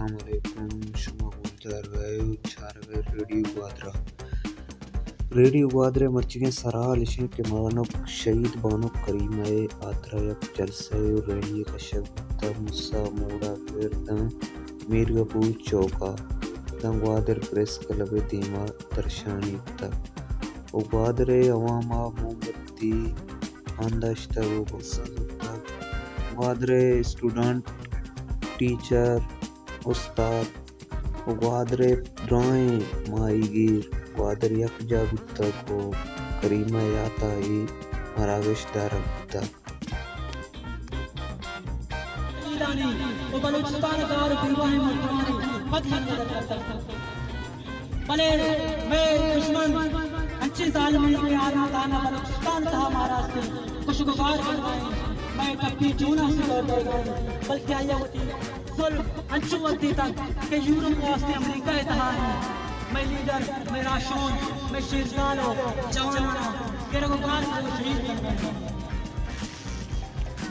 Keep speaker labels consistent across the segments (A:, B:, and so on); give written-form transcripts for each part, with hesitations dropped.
A: Assalamualaikum shumahudar vayu charve radio ग्वादरे मर्चिगे सरालिशें के मानक शहीद बानो करीमाए आतरायक जलसे रेडियो का शब्द मुसा मोड़ा गिरदा मीरगपू चौका ग्वादर प्रेस क्लब दीमा दर्शानी तक ग्वादरे अवामा मोमबत्ती आंदाश्ता वो बसा ग्वादरे स्टूडेंट टीचर उस्ताद ग्वादरे ड्राइंग माईगीर ग्वादर यकजा गुत्ता को करीमा याता ही मराविश दारगता
B: भले मैं दुश्मन अच्छी जालिमी के आना ताना बलूचिस्तान था हमारा से खुशगवार करवाए मैं कभी जूना से लौट गया बल्कि आया होती जुल्म अंचु वक्ती तक के यूरोप वास्ते अमेरिका इतहा है मैं लीडर मेरा शोन मैं शेरजानो जवाना तेरे को गाल को शहीद करना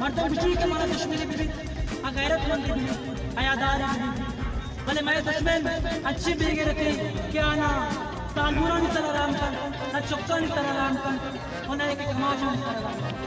B: मर्दों बिजली के मारा दुश्मनी भी गैरतमंद भी हयादार भी भले मैं दुश्मन अच्छी बेगे रखे क्या ना तालूरा नहीं तरह राम कर ना चुक्का नहीं तरह राम कर होना एक तमाशा नहीं तरह राम